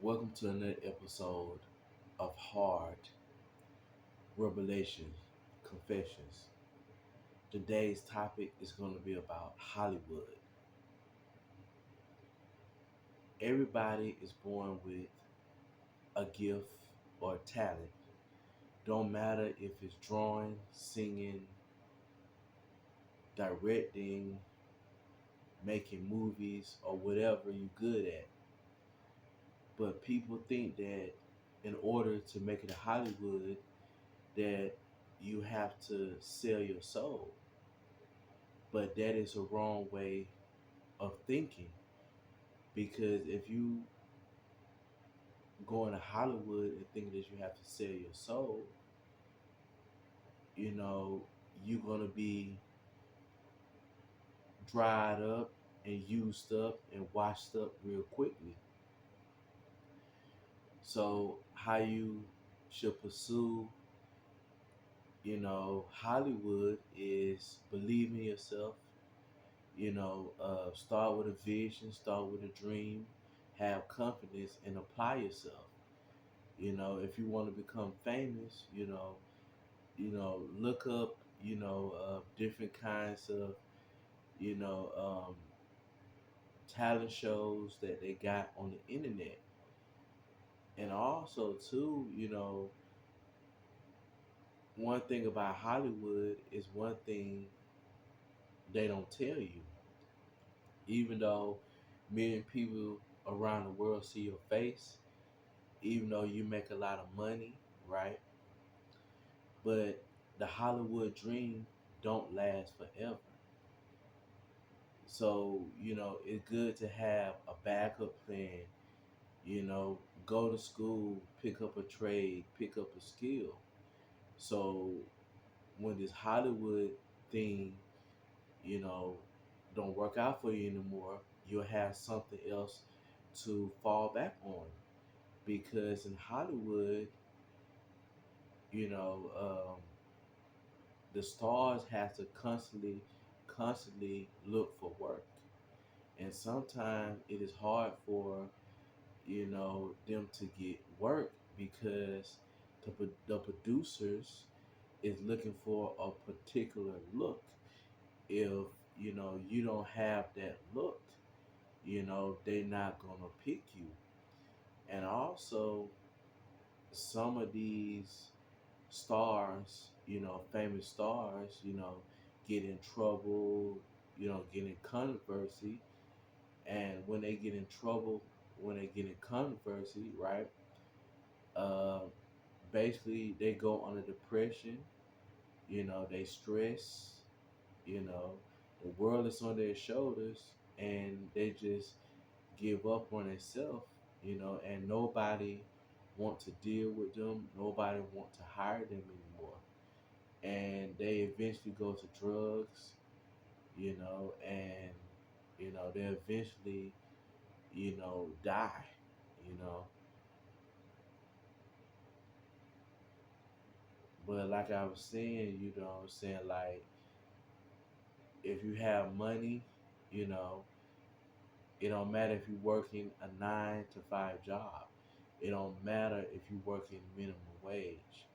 Welcome to another episode of Hard Revelations Confessions. Today's topic is going to be about Hollywood. Everybody is born with a gift or talent. Don't matter if it's drawing, singing, directing, making movies, or whatever you're good at. But people think that in order to make it to Hollywood, that you have to sell your soul. But that is a wrong way of thinking because if you go into Hollywood and think that you have to sell your soul, you know, you're gonna be dried up and used up and washed up real quickly. So how you should pursue, Hollywood is believe in yourself, start with a vision, start with a dream, have confidence and apply yourself. If you want to become famous, look up, different kinds of, you know, um, talent shows that they got on the internet. And also, too, one thing about Hollywood is one thing they don't tell you. Even though million people around the world see your face, even though you make a lot of money, right? But the Hollywood dream don't last forever. So, it's good to have a backup plan, go to school, pick up a trade, pick up a skill. So when this Hollywood thing, you know, don't work out for you anymore, you'll have something else to fall back on. Because in Hollywood, you know, um, the stars have to constantly look for work. And sometimes it is hard for them to get work because the producers is looking for a particular look. If you don't have that look, they're not gonna pick you. And also, some of these stars, famous stars, get in trouble, get in controversy. And when they get in trouble, when they get in controversy, right? Uh, Basically, they go under depression. They stress. You know, the world is on their shoulders, and they just give up on themselves. And nobody want to deal with them. Nobody want to hire them anymore, and they eventually go to drugs. And they eventually die. You know, but like I was saying, I'm saying, like, if you have money, you know, it don't matter if you're working a 9 to 5 job. It don't matter if you're working minimum wage.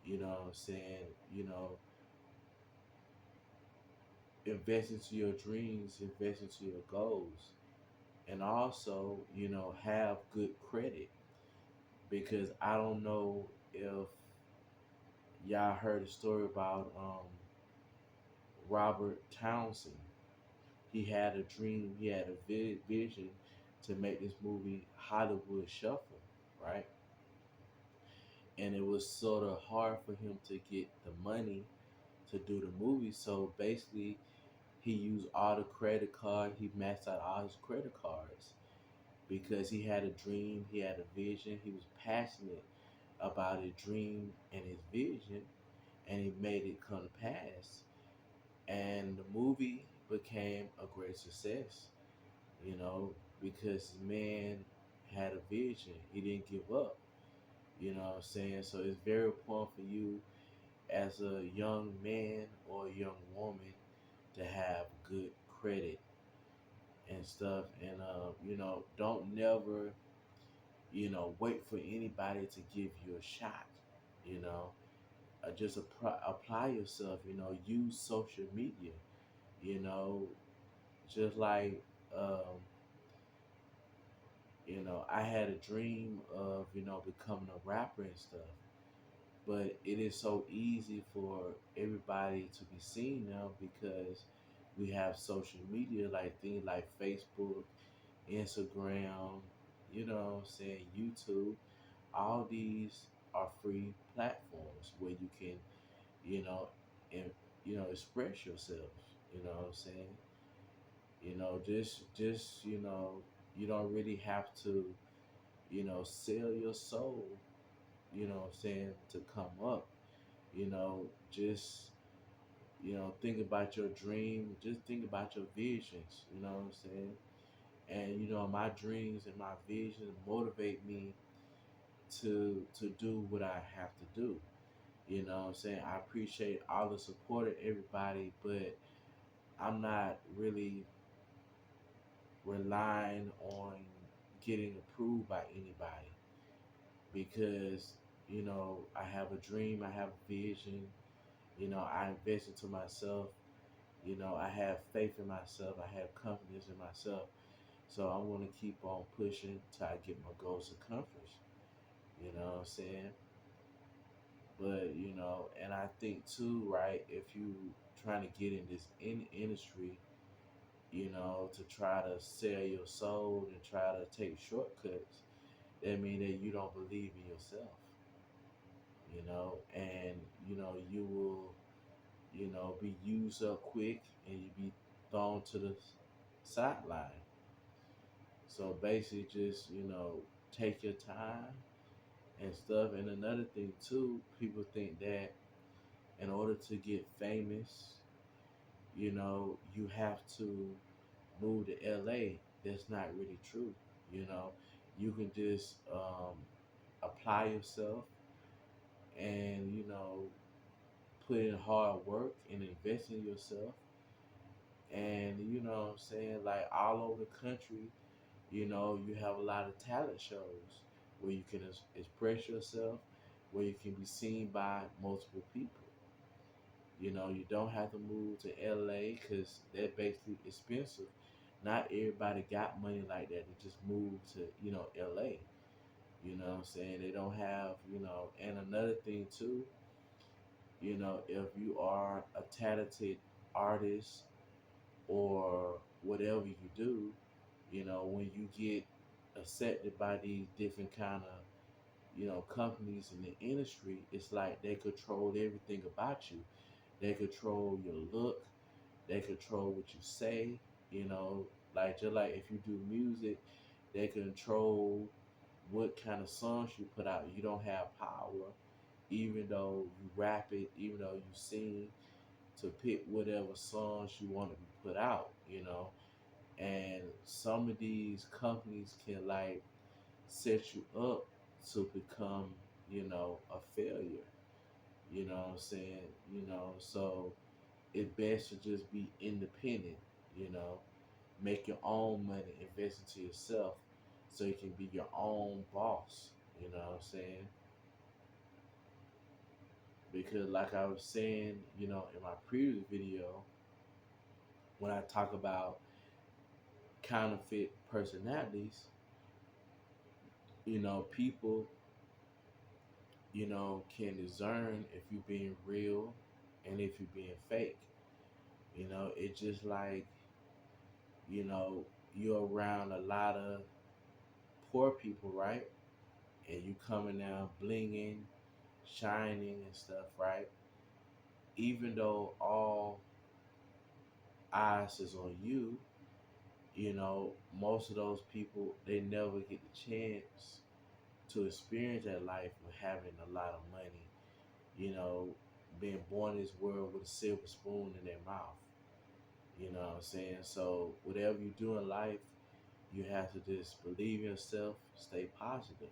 You know what I'm saying? Invest into your dreams, invest into your goals, and also, have good credit. Because I don't know if y'all heard a story about Robert Townsend. He had a dream, he had a vision to make this movie Hollywood Shuffle, right? And it was sort of hard for him to get the money to do the movie. So basically, he used all the credit card. He maxed out all his credit cards because he had a dream, he had a vision, he was passionate about his dream and his vision, and he made it come to pass. And the movie became a great success, you know, because the man had a vision. He didn't give up. You know what I'm saying? So it's very important for you as a young man or a young woman to have good credit and stuff. And don't never wait for anybody to give you a shot. You know, just apply yourself. Use social media. You know, just like um, I had a dream of becoming a rapper and stuff. But it is so easy for everybody to be seen now because we have social media like things like Facebook, Instagram, YouTube. All these are free platforms where you can, you know, and express yourself. You know what I'm saying? Just you don't really have to, sell your soul, what I'm saying, to come up. Just think about your dream, just think about your visions, what I'm saying? And my dreams and my visions motivate me to do what I have to do. What I'm saying? I appreciate all the support of everybody, but I'm not really relying on getting approved by anybody because I have a dream, I have a vision. I invest into myself. I have faith in myself, I have confidence in myself. So I want to keep on pushing till I get my goals accomplished. You know what I'm saying? But and I think too, right? If you trying to get in this industry, to try to sell your soul and try to take shortcuts, that mean that you don't believe in yourself. And you will, be used up quick and you be thrown to the sideline. So basically, just take your time and stuff. And another thing too, people think that in order to get famous, you have to move to LA. That's not really true. You know, you can just apply yourself and put in hard work and invest in yourself. And what I'm saying, like all over the country, you have a lot of talent shows where you can express yourself, where you can be seen by multiple people. You don't have to move to LA because they're basically expensive. Not everybody got money like that to just move to, LA. You know what I'm saying? They don't have, and another thing too, if you are a talented artist or whatever you do, when you get accepted by these different kind of companies in the industry, it's like they control everything about you. They control your look, they control what you say, you know, like just like if you do music, they control what kind of songs you put out. You don't have power, even though you rap it, even though you sing, to pick whatever songs you want to be put out, And some of these companies can like set you up to become, a failure. You know what I'm saying? So it's best to just be independent, you know, make your own money, invest into yourself so you can be your own boss, you know what I'm saying? Because like I was saying, in my previous video, when I talk about counterfeit personalities, people, can discern if you're being real and if you're being fake. It's just like, you know, you're around a lot of poor people, right? And you coming down blinging, shining and stuff, right? Even though all eyes is on you, most of those people they never get the chance to experience that life of having a lot of money, you know, being born in this world with a silver spoon in their mouth. You know what I'm saying? So whatever you do in life, you have to just believe in yourself, stay positive,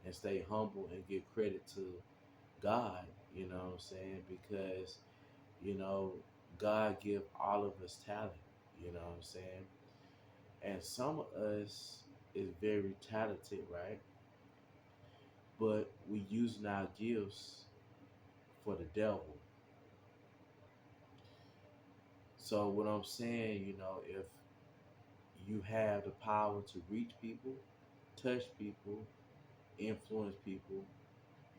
and stay humble and give credit to God, you know what I'm saying? Because, you know, God give all of us talent, you know what I'm saying? And some of us is very talented, right? but we using our gifts for the devil. So what I'm saying, if you have the power to reach people, touch people, influence people,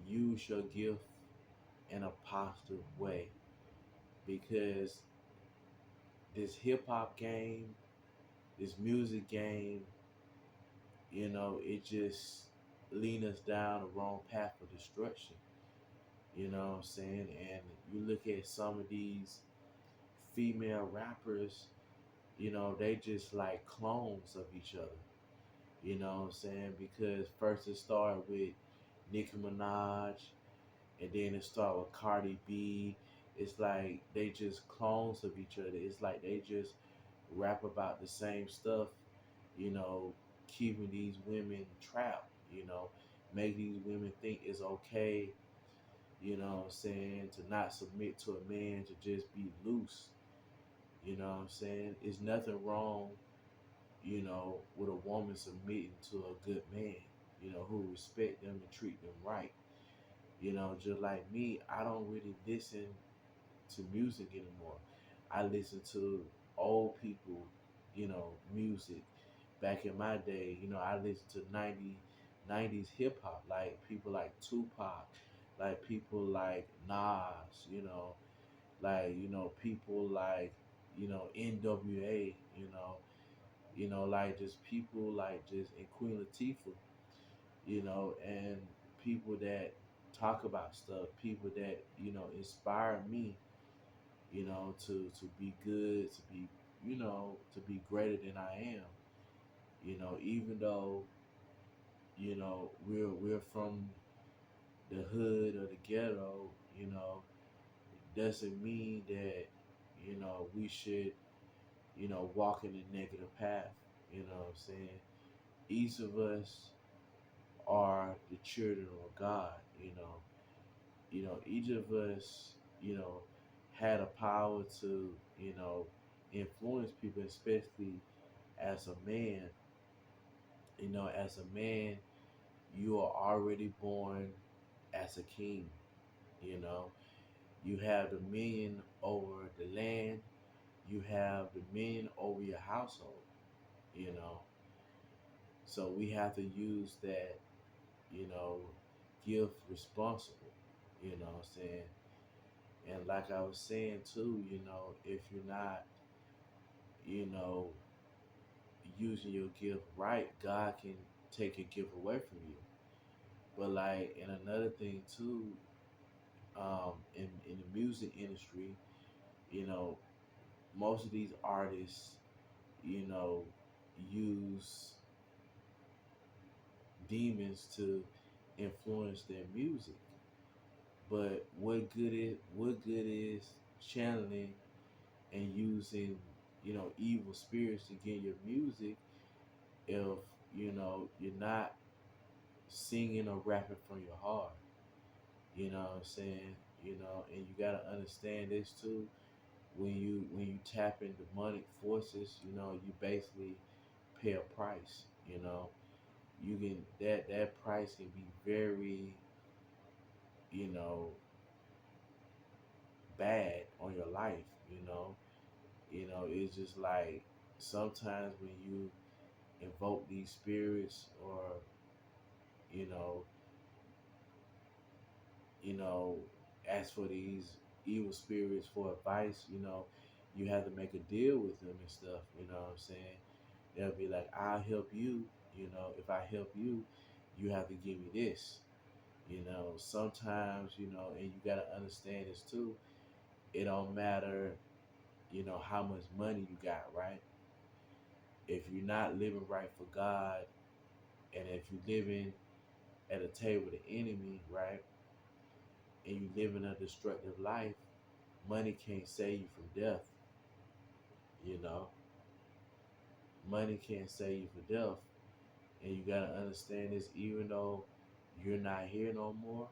use your gift in a positive way, because this hip hop game, this music game, it just lead us down the wrong path of destruction. You know what I'm saying? And you look at some of these female rappers, they just like clones of each other. You know what I'm saying? Because first it started with Nicki Minaj, and then it started with Cardi B. It's like they just clones of each other. It's like they just rap about the same stuff, you know, keeping these women trapped, make these women think it's okay, what I'm saying, to not submit to a man, to just be loose, what I'm saying? It's nothing wrong, with a woman submitting to a good man, who respect them and treat them right. Just like me, I don't really listen to music anymore. I listen to old people, music. Back in my day, I listened to 90s hip hop, like people like Tupac, like people like Nas, like, people like, NWA, like just people like just and Queen Latifah, and people that talk about stuff, people that, inspire me, to be good, to be, to be greater than I am. Even though, we're from the hood or the ghetto, doesn't mean that, we should, walk in a negative path. You know what I'm saying? Each of us are the children of God, each of us, had a power to, influence people, especially as a man. As a man, you are already born as a king. You know, you have dominion over the land, you have dominion over your household. You know, so we have to use that, you know, gift responsible. You know what I'm saying? And like I was saying too, if you're not, you know, using your gift right, God can take your gift away from you. But like, and another thing too, in the music industry, you know, most of these artists, you know, use demons to influence their music. But what good is channeling and using, evil spirits to get your music if, you're not singing or rapping from your heart. You know what I'm saying? And you gotta understand this too. When you tap in demonic forces, you basically pay a price. You can that price can be very, you know, bad on your life. It's just like sometimes when you invoke these spirits, or you know, you know, ask for these evil spirits for advice, you have to make a deal with them and stuff, you know what I'm saying? They'll be like, I'll help you, if I help you, you have to give me this. Sometimes, and you gotta understand this too, it don't matter, how much money you got, right? If you're not living right for God, and if you're living at a table with the enemy, right, and you living a destructive life, money can't save you from death. You know, money can't save you from death, and you gotta understand this. Even though you're not here no more,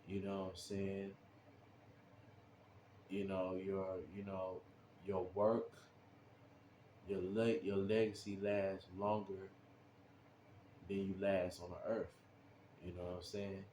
you know what I'm saying. Your work, your legacy lasts longer than you last on the earth. I'm saying?